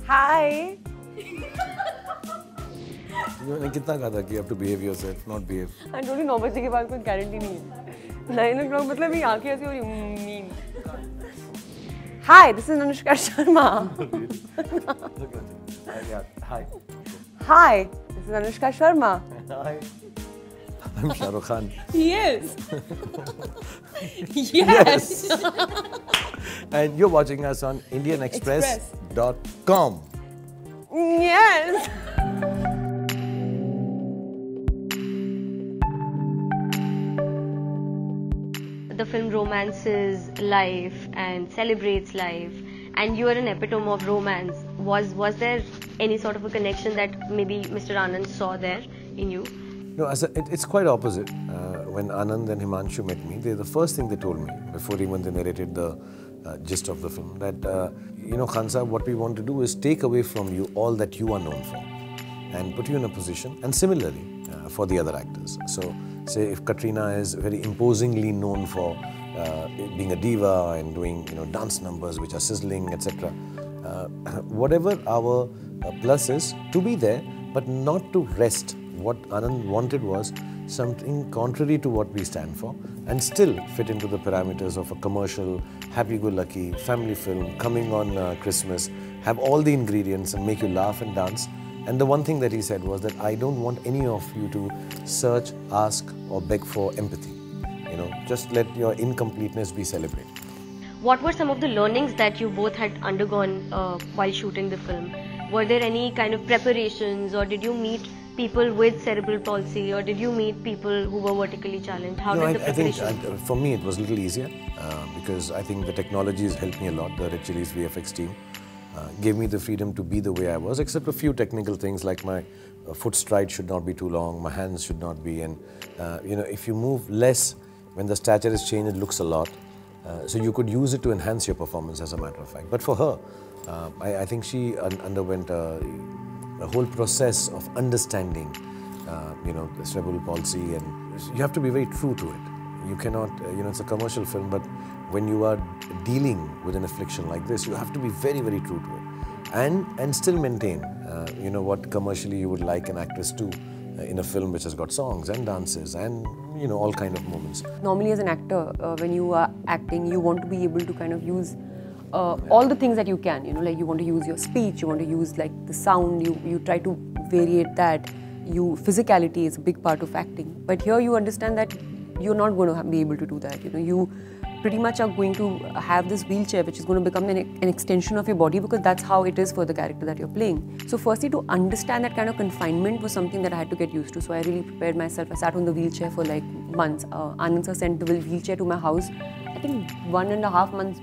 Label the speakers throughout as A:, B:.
A: Hi.
B: मैंने कितना कहा था कि you have to behave yourself, not behave.
A: I told you 9 बजे के बाद कोई गारंटी नहीं है. 9 o'clock मतलब ये आंखें ऐसी हो रही mean. Hi, this is Anushka Sharma.
B: Hi.
A: Hi, this is Anushka Sharma.
B: Hi. I'm Shah Rukh Khan.
A: Yes. Yes.
B: And you're watching us on indianexpress.com.
A: Yes.
C: The film romances life and celebrates life, and you are an epitome of romance. Was there any sort of a connection that maybe Mr. Anand saw there in you?
B: No, it's quite opposite. When Anand and Himanshu met me, the first thing they told me, before even they narrated the gist of the film, that, Khan Sahab, what we want to do is take away from you all that you are known for and put you in a position, and similarly for the other actors. So, say if Katrina is very imposingly known for being a diva and doing dance numbers which are sizzling, etc. Whatever our plus is, to be there, but not to rest. What Anand wanted was something contrary to what we stand for and still fit into the parameters of a commercial, happy-go-lucky family film coming on Christmas, have all the ingredients and make you laugh and dance. And the one thing that he said was that I don't want any of you to search, ask or beg for empathy. Just let your incompleteness be celebrated.
C: What were some of the learnings that you both had undergone while shooting the film? Were there any kind of preparations, or did you meet people with cerebral palsy, or did you meet people who were vertically challenged? How did the preparation?
B: I think for me it was a little easier because I think the technology has helped me a lot. The Red Chillies VFX team gave me the freedom to be the way I was, except a few technical things like my foot stride should not be too long, my hands should not be, and if you move less, when the stature is changed, it looks a lot. So you could use it to enhance your performance, as a matter of fact. But for her, I think she underwent a whole process of understanding, the cerebral palsy, and you have to be very true to it. You cannot, it's a commercial film, but when you are dealing with an affliction like this, you have to be very, very true to it, and still maintain, what commercially you would like an actress to in a film which has got songs and dances and all kind of moments.
A: Normally, as an actor, when you are acting, you want to be able to kind of use all the things that you can. Like you want to use your speech, you want to use like the sound. You try to variate that. Physicality is a big part of acting. But here you understand that you're not going to be able to do that. You pretty much are going to have this wheelchair which is going to become an extension of your body, because that's how it is for the character that you're playing. So firstly, to understand that kind of confinement was something that I had to get used to. So I really prepared myself. I sat on the wheelchair for like months. Anand sir sent the wheelchair to my house. I think 1.5 months,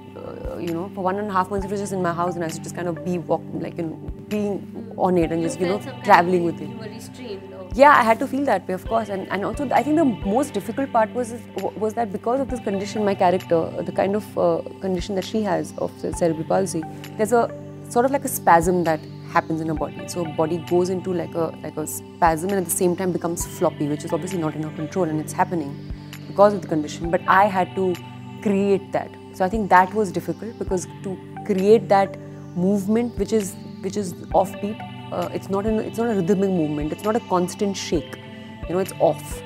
A: for 1.5 months it was just in my house, and I used to just kind of be walking, like, being on it and just, traveling with it.
C: You were restrained.
A: Yeah, I had to feel that way, of course. And also, I think the most difficult part was that because of this condition, my character, the kind of condition that she has of the cerebral palsy, there's a sort of like a spasm that happens in her body. So body goes into like a spasm, and at the same time becomes floppy, which is obviously not in her control, and it's happening because of the condition. But I had to create that. So I think that was difficult, because to create that movement which is offbeat, it's not a rhythmic movement, it's not a constant shake, it's off.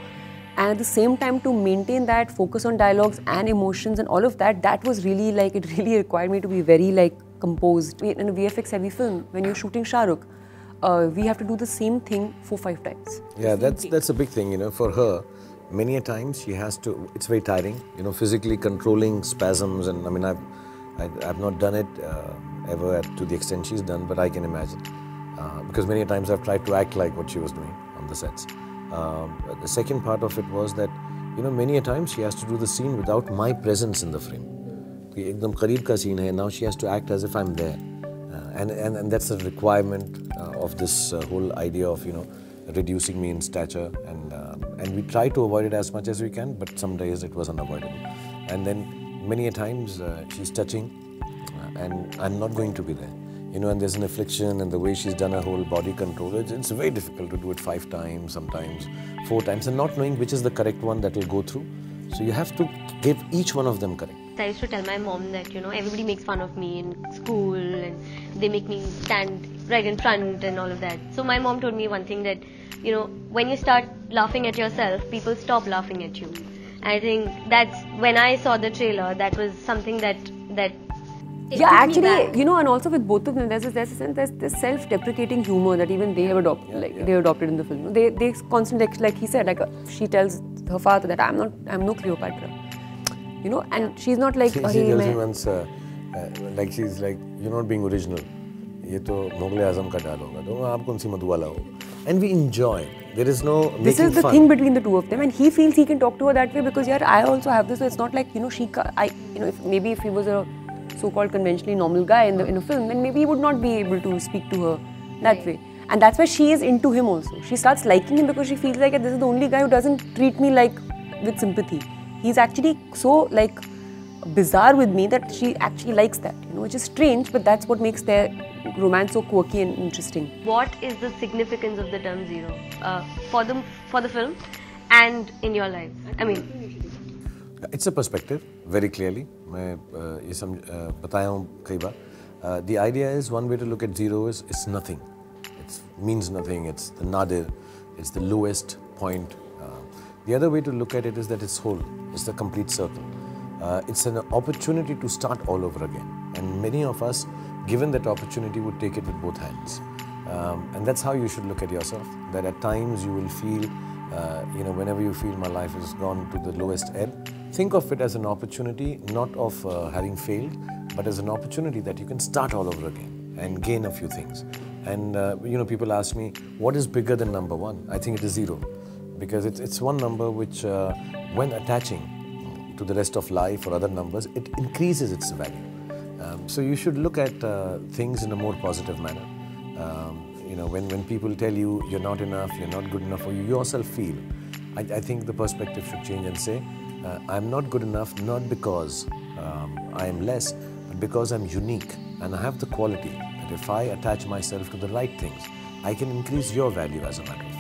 A: And at the same time, to maintain that focus on dialogues and emotions and all of that, that was really like, it really required me to be very like composed. In a VFX heavy film, when you're shooting Shah Rukh, we have to do the same thing 4-5 times.
B: Yeah, that's a big thing, for her. Many a times she has to, it's very tiring, physically controlling spasms, and I mean, I've not done it ever to the extent she's done, but I can imagine. Because many a times I've tried to act like what she was doing on the sets. The second part of it was that, many a times she has to do the scene without my presence in the frame. Ekdam qareeb ka scene hai, now she has to act as if I'm there. And that's a requirement of this whole idea of, reducing me in stature, and we try to avoid it as much as we can, but some days it was unavoidable. And then many a times she's touching and I'm not going to be there. And there's an affliction, and the way she's done her whole body control, it's very difficult to do it 5 times, sometimes 4 times, and not knowing which is the correct one that will go through. So you have to give each one of them correct.
C: I used to tell my mom that, you know, everybody makes fun of me in school and they make me stand right in front and all of that. So my mom told me one thing, that, you know, when you start laughing at yourself, people stop laughing at you. I think that's when I saw the trailer, that was something that
A: yeah, actually, you know, and also with both of them, there's this self-deprecating humor that even they have adopted, they adopted in the film. They constantly, like he said, like she tells her father that I'm no Cleopatra, you know, and she's not like.
B: She tells me once, like she's like, you're not being original. ये तो मुगल-ए-आज़म का डाल होगा, तो आप कौन सी मधुबाला हो? And we enjoy. There is no making fun.
A: This is the thing between the two of them, and he feels he can talk to her that way because yeah, I also have this. So it's not like, you know, maybe if he was a so-called conventionally normal guy in a film, then maybe he would not be able to speak to her that way. And that's why she is into him also. She starts liking him because she feels like this is the only guy who doesn't treat me like with sympathy. He's actually so like bizarre with me that she actually likes that, you know, which is strange, but that's what makes their romance so quirky and interesting.
C: What is the significance of the term zero for the film and in your life? I mean,
B: it's a perspective, very clearly. मैं ये बताया हूँ कई बार. The idea is, one way to look at zero is it's nothing. It means nothing. It's the nadir. It's the lowest point. The other way to look at it is that it's whole. It's the complete circle. It's an opportunity to start all over again. And many of us, given that opportunity, would take it with both hands. And that's how you should look at yourself. That at times you will feel, you know, whenever you feel my life has gone to the lowest ebb, think of it as an opportunity, not of having failed, but as an opportunity that you can start all over again and gain a few things. And you know, people ask me, what is bigger than number one? I think it is zero, because it's one number which, when attaching to the rest of life or other numbers, it increases its value. So you should look at things in a more positive manner. You know, when people tell you you're not enough, you're not good enough, or you yourself feel, I think the perspective should change and say, I'm not good enough not because I am less, but because I'm unique and I have the quality that if I attach myself to the right things, I can increase your value as a matter of fact.